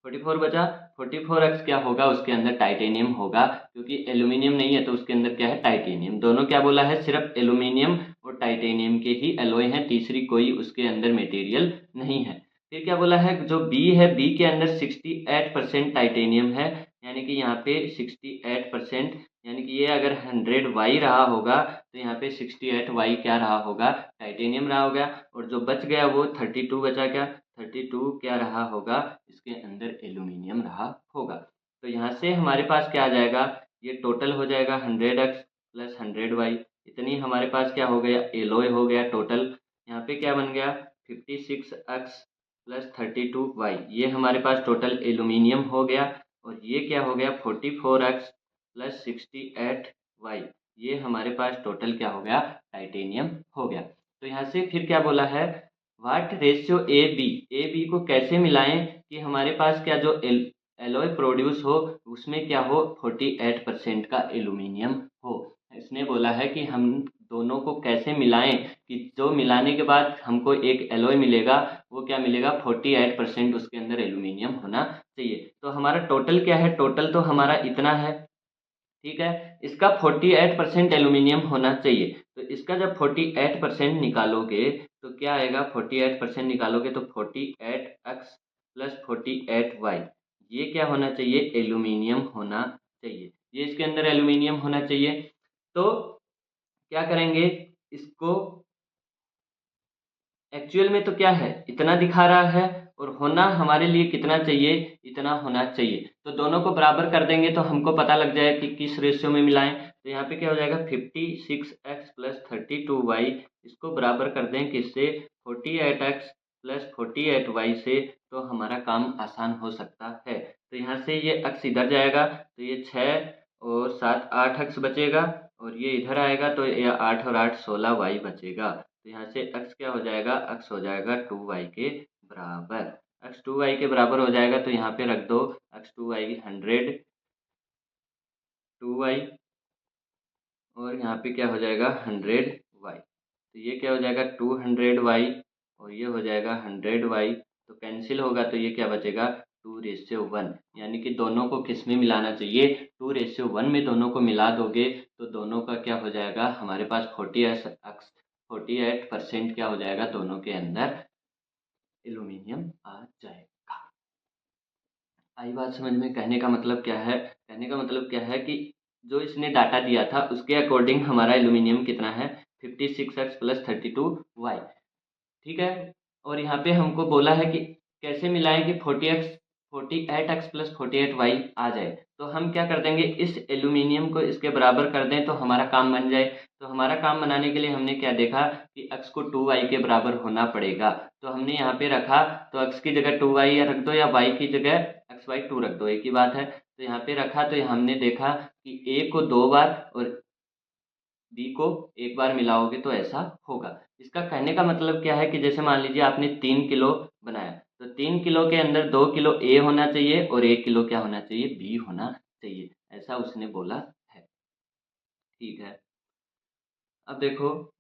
44 बचा। 44x क्या होगा, उसके अंदर टाइटेनियम होगा, क्योंकि एल्यूमिनियम नहीं है तो उसके अंदर क्या है टाइटेनियम। दोनों क्या बोला है, सिर्फ एल्यूमिनियम और टाइटेनियम के ही एलॉय हैं, तीसरी कोई उसके अंदर मटेरियल नहीं है। फिर क्या बोला है, जो बी है, बी के अंदर 68% टाइटेनियम है, यानी कि यहाँ पे 68%, यानी कि ये अगर 100y रहा होगा तो यहाँ पे 68y क्या रहा होगा, टाइटेनियम रहा होगा, और जो बच गया वो 32 बचा, क्या 32 क्या रहा होगा, इसके अंदर एल्यूमिनियम रहा होगा। तो यहाँ से हमारे पास क्या आ जाएगा, ये टोटल हो जाएगा 100x प्लस 100y, इतनी हमारे पास क्या हो गया, एलॉय हो गया टोटल। यहाँ पे क्या बन गया 56x प्लस 32y, ये हमारे पास टोटल एल्यूमिनियम हो गया, और ये क्या हो गया 44x प्लस 68y, ये हमारे पास टोटल क्या हो गया टाइटेनियम हो गया। तो यहाँ से फिर क्या बोला है, व्हाट रेशियो ए बी को कैसे मिलाएं कि हमारे पास क्या जो एलॉय प्रोड्यूस हो उसमें क्या हो 48% का एल्यूमिनियम हो। इसने बोला है कि हम दोनों को कैसे मिलाएं कि जो मिलाने के बाद हमको एक एलॉय मिलेगा वो क्या मिलेगा 48% उसके अंदर एल्यूमिनियम होना चाहिए। तो हमारा टोटल क्या है, टोटल तो हमारा इतना है, ठीक है, इसका 48% एल्यूमिनियम होना चाहिए। तो इसका जब 48% निकालोगे तो क्या आएगा, 48% निकालोगे तो 48x प्लस 48y, ये क्या होना चाहिए एल्यूमिनियम होना चाहिए, ये इसके अंदर एल्यूमिनियम होना चाहिए। तो क्या करेंगे इसको, एक्चुअल में तो क्या है इतना दिखा रहा है, और होना हमारे लिए कितना चाहिए, इतना होना चाहिए। तो दोनों को बराबर कर देंगे तो हमको पता लग जाए कि किस रेशियो में मिलाएं। तो यहाँ पे क्या हो जाएगा 56x प्लस 32y, इसको बराबर कर दें किससे 48x प्लस 48y से, तो हमारा काम आसान हो सकता है। तो यहाँ से ये x इधर जाएगा तो ये 6 और 7 8x बचेगा, और ये इधर आएगा तो ये 8 और 8 16y बचेगा। तो यहाँ से x क्या हो जाएगा, x हो जाएगा 2y के बराबर, x 2y के बराबर हो जाएगा। तो यहाँ पे रख दो x 2y 100 2y, और यहाँ पे क्या हो जाएगा 100y, तो ये क्या हो जाएगा 200y, और ये हो जाएगा 100y, तो कैंसिल होगा तो ये क्या बचेगा 2:1, यानी कि दोनों को किस में मिलाना चाहिए 2:1 में दोनों को मिला दोगे तो दोनों का क्या हो जाएगा, हमारे पास 48% क्या हो जाएगा, दोनों के अंदर एल्यूमिनियम आ जाएगा। आई बात समझ में, कहने का मतलब क्या है, कहने का मतलब क्या है कि जो इसने डाटा दिया था उसके अकॉर्डिंग हमारा एल्यूमिनियम कितना है 56x प्लस 32y, ठीक है। और यहाँ पे हमको बोला है कि कैसे मिलाएं कि 48x प्लस 48y आ जाए। तो हम क्या कर देंगे, इस एल्यूमिनियम को इसके बराबर कर दें तो हमारा काम बन जाए। तो हमारा काम बनाने के लिए हमने क्या देखा कि x को 2y के बराबर होना पड़ेगा, तो हमने यहाँ पे रखा, तो x की जगह 2y या रख दो, या y की जगह x/2 रख दो, एक ही बात है। तो यहाँ पे रखा तो हमने देखा कि a को 2 बार और बी को एक बार मिलाओगे तो ऐसा होगा। इसका कहने का मतलब क्या है कि जैसे मान लीजिए आपने 3 किलो बनाया, तो 3 किलो के अंदर 2 किलो ए होना चाहिए और 1 किलो क्या होना चाहिए, बी होना चाहिए, ऐसा उसने बोला है। ठीक है। अब देखो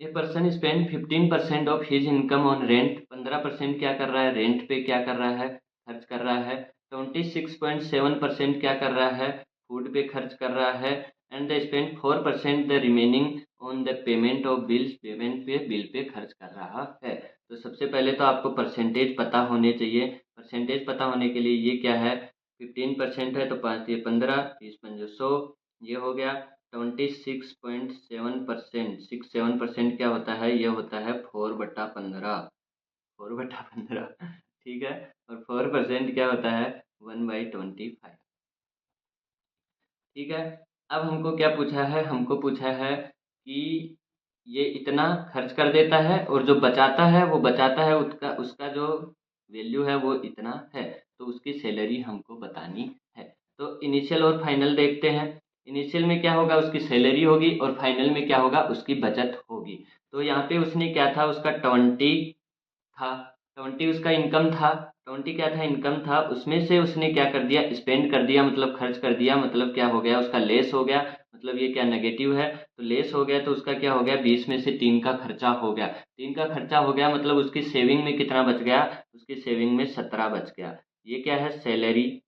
a person spend 15% of his income on rent, 15% क्या कर रहा है, रेंट पे क्या कर रहा है, खर्च कर रहा है। 26.7% क्या कर रहा है, फूड पे खर्च कर रहा है। And the spend 4% the remaining on the payment of bills, payment पे बिल पे खर्च कर रहा है। तो सबसे पहले तो आपको परसेंटेज पता होने चाहिए। परसेंटेज पता होने के लिए ये क्या है, 15% है तो 5×15 30×100, ये हो गया। 26.7%, 6-7% क्या होता है, ये होता है 4/15, 4/15 ठीक है। और 4% क्या होता है 1/25। ठीक है। अब हमको क्या पूछा है, हमको पूछा है कि ये इतना खर्च कर देता है और जो बचाता है वो बचाता है, उसका उसका जो वैल्यू है वो इतना है, तो उसकी सैलरी हमको बतानी है। तो इनिशियल और फाइनल देखते हैं। इनिशियल में क्या होगा, उसकी सैलरी होगी, और फाइनल में क्या होगा, उसकी बचत होगी। तो यहाँ पे उसने क्या था, उसका 20 था, 20 उसका इनकम था, 20 क्या था, इनकम था, उसमें से उसने क्या कर दिया, स्पेंड कर दिया, मतलब खर्च कर दिया, मतलब क्या हो गया, उसका लेस हो गया, मतलब ये क्या नेगेटिव है, तो लेस हो गया, तो उसका क्या हो गया, 20 में से 3 का खर्चा हो गया, 3 का खर्चा हो गया, मतलब उसकी सेविंग में कितना बच गया, उसकी सेविंग में 17 बच गया। ये क्या है, सैलरी।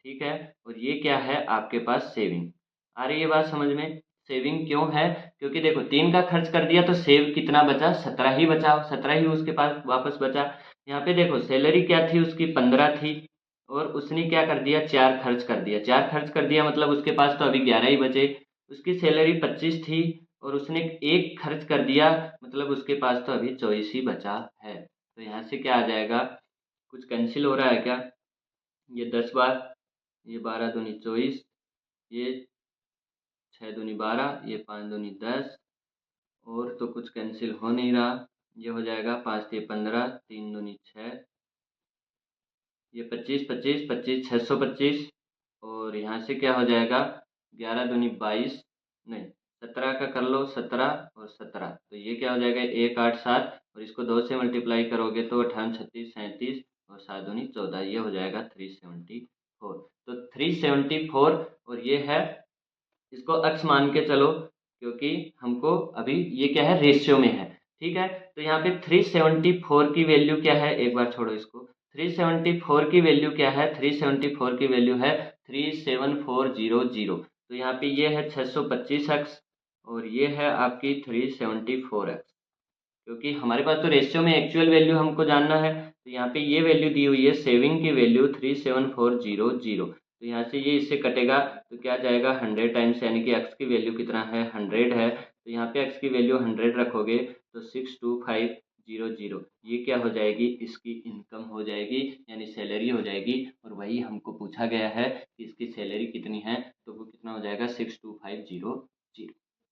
ठीक है। और ये क्या है, आपके पास सेविंग। आ रही है बात समझ में। सेविंग क्यों है, क्योंकि देखो 3 का खर्च कर दिया तो सेव कितना बचा, 17 ही बचा, 17 ही उसके पास वापस बचा। यहाँ पे देखो सैलरी क्या थी, उसकी 15 थी, और उसने क्या कर दिया, 4 खर्च कर दिया, 4 खर्च कर दिया, मतलब उसके पास तो अभी 11 ही बचे। उसकी सैलरी 25 थी और उसने एक खर्च कर दिया, मतलब उसके पास तो अभी 24 ही बचा है। तो यहाँ से क्या आ जाएगा, कुछ कैंसिल हो रहा है क्या, ये 10 बार, ये 12 दूनी 24, ये 6 दूनी 12, ये 5 दूनी 10, और तो कुछ कैंसिल हो नहीं रहा। ये हो जाएगा 5 तिये 15, 3 दूनी 6, ये 25 25 25 625, और यहाँ से क्या हो जाएगा, 11 दूनी 22, नहीं 17 का कर लो, 17 और 17, तो ये क्या हो जाएगा, 1 8 7, और इसको 2 से मल्टीप्लाई करोगे तो 58 36 37, और 7 दूनी 14, ये हो जाएगा 374। तो 374, और ये है, इसको अक्स मान के चलो, क्योंकि हमको अभी ये क्या है, रेशियो में है। ठीक है। तो यहाँ पे 374 की वैल्यू क्या है, एक बार छोड़ो इसको, 374 की वैल्यू क्या है, 374 की वैल्यू है 37400। तो यहाँ पे ये है 625 एक्स, और ये है आपकी 374 एक्स, क्योंकि हमारे पास तो रेशियो में एक्चुअल वैल्यू हमको जानना है। तो यहाँ पे ये वैल्यू दी हुई है, सेविंग की वैल्यू 37400, तो यहाँ से ये इससे कटेगा, तो क्या जाएगा 100 टाइम्स, यानी कि एक्स की वैल्यू कितना है, 100 है, तो यहाँ पे एक्स की वैल्यू 100 रखोगे तो 62500, ये क्या हो जाएगी, इसकी इनकम हो जाएगी, यानी सैलरी हो जाएगी। और वही हमको पूछा गया है कि इसकी सैलरी कितनी है, तो वो कितना हो जाएगा, 62500।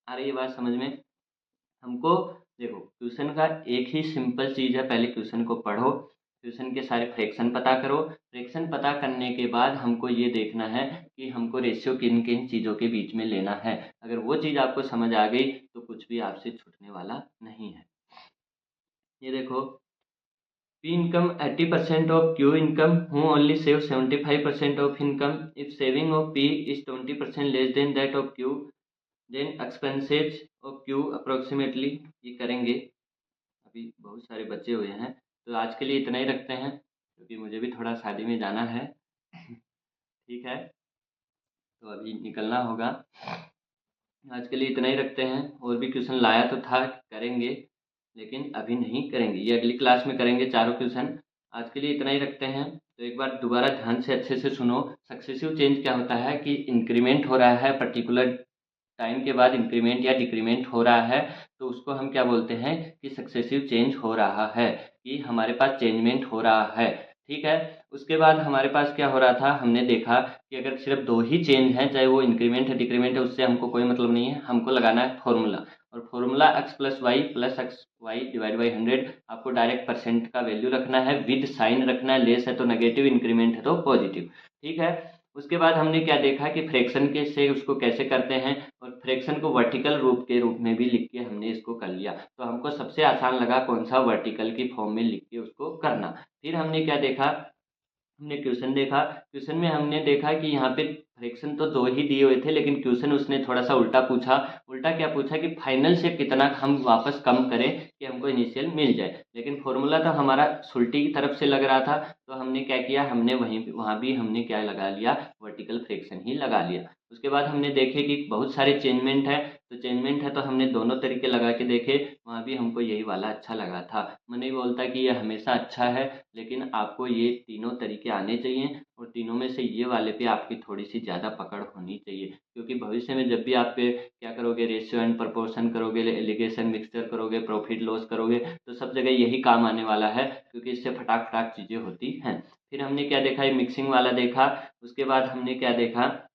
आ रही है बात समझ में। हमको देखो क्वेश्चन का एक ही सिंपल चीज़ है, पहले क्वेश्चन को पढ़ो, क्वेश्चन के सारे फ्रैक्शन पता करो, फ्रैक्शन पता करने के बाद हमको ये देखना है कि हमको रेशियो किन किन चीज़ों के बीच में लेना है। अगर वो चीज़ आपको समझ आ गई तो कुछ भी आपसे छूटने वाला नहीं है। ये देखो, P income 80% of Q income, who only save 75% of income. If saving of P is 20% less than that of Q, then expenses of Q approximately, ये करेंगे। अभी बहुत सारे बचे हुए हैं, तो आज के लिए इतना ही रखते हैं, क्योंकि मुझे भी थोड़ा शादी में जाना है। ठीक है, तो अभी निकलना होगा। आज के लिए इतना ही रखते हैं, और भी क्वेश्चन लाया तो था, करेंगे, लेकिन अभी नहीं करेंगे, ये अगली क्लास में करेंगे चारों क्वेश्चन। आज के लिए इतना ही रखते हैं। तो एक बार दोबारा ध्यान से अच्छे से सुनो। सक्सेसिव चेंज क्या होता है कि इंक्रीमेंट हो रहा है, पर्टिकुलर टाइम के बाद इंक्रीमेंट या डिक्रीमेंट हो रहा है, तो उसको हम क्या बोलते हैं कि सक्सेसिव चेंज हो रहा है, कि हमारे पास चेंजमेंट हो रहा है। ठीक है। उसके बाद हमारे पास क्या हो रहा था, हमने देखा कि अगर सिर्फ 2 ही चेंज हैं, चाहे वो इंक्रीमेंट है डिक्रीमेंट है, उससे हमको कोई मतलब नहीं है, हमको लगाना है फॉर्मूला। और फॉर्मूला x+y+x(y)/100, आपको डायरेक्ट परसेंट का वैल्यू रखना है, विद साइन रखना है, लेस है तो नेगेटिव, इंक्रीमेंट है तो पॉजिटिव। ठीक है। उसके बाद हमने क्या देखा कि फ्रैक्शन के से उसको कैसे करते हैं, और फ्रैक्शन को वर्टिकल रूप के रूप में भी लिख के हमने इसको कर लिया। तो हमको सबसे आसान लगा कौन सा, वर्टिकल की फॉर्म में लिख के उसको करना। फिर हमने क्या देखा, हमने क्वेश्चन देखा। क्वेश्चन में हमने देखा कि यहाँ पे फ्रैक्शन तो 2 ही दिए हुए थे, लेकिन क्वेश्चन उसने थोड़ा सा उल्टा पूछा। उल्टा क्या पूछा कि फाइनल से कितना हम वापस कम करें कि हमको इनिशियल मिल जाए, लेकिन फॉर्मूला तो हमारा सुल्टी की तरफ से लग रहा था, तो हमने क्या किया, हमने वहाँ भी हमने क्या लगा लिया, वर्टिकल फ्रैक्शन ही लगा लिया। उसके बाद हमने देखे कि बहुत सारे चेंजमेंट है, तो चेंजमेंट है तो हमने दोनों तरीके लगा के देखे, वहाँ भी हमको यही वाला अच्छा लगा था। मैं नहीं बोलता कि ये हमेशा अच्छा है, लेकिन आपको ये तीनों तरीके आने चाहिए और तीनों में से ये वाले पे आपकी थोड़ी सी ज़्यादा पकड़ होनी चाहिए, क्योंकि भविष्य में जब भी आप पे क्या करोगे, रेशियो एंड प्रपोर्शन करोगे, एलिगेशन मिक्सचर करोगे, प्रॉफिट लॉस करोगे, तो सब जगह यही काम आने वाला है, क्योंकि इससे फटाक फटाक चीज़ें होती हैं। फिर हमने क्या देखा, ये मिक्सिंग वाला देखा। उसके बाद हमने क्या देखा,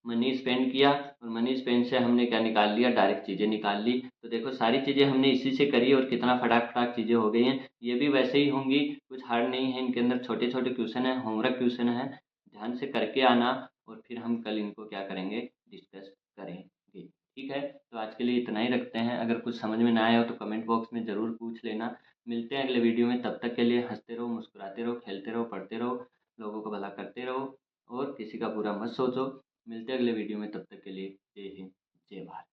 मनी स्पेंड किया, और मनी स्पेंड से हमने क्या निकाल लिया, डायरेक्ट चीज़ें निकाल ली। तो देखो सारी चीज़ें हमने इसी से करी और कितना फटाक फटाक चीज़ें हो गई हैं। ये भी वैसे ही होंगी, कुछ हार्ड नहीं है, इनके अंदर छोटे छोटे क्वेश्चन है, होमवर्क क्वेश्चन है, ध्यान से करके आना, और फिर हम कल इनको क्या करेंगे, डिस्कस करेंगे। ठीक है, तो आज के लिए इतना ही रखते हैं। अगर कुछ समझ में ना आया हो तो कमेंट बॉक्स में ज़रूर पूछ लेना। मिलते हैं अगले वीडियो में, तब तक के लिए हंसते रहो, मुस्कुराते रहो, खेलते रहो, पढ़ते रहो, लोगों को भला करते रहो, और किसी का बुरा मत सोचो। मिलते हैं अगले वीडियो में, तब तक के लिए जय हिंद, जय भारत।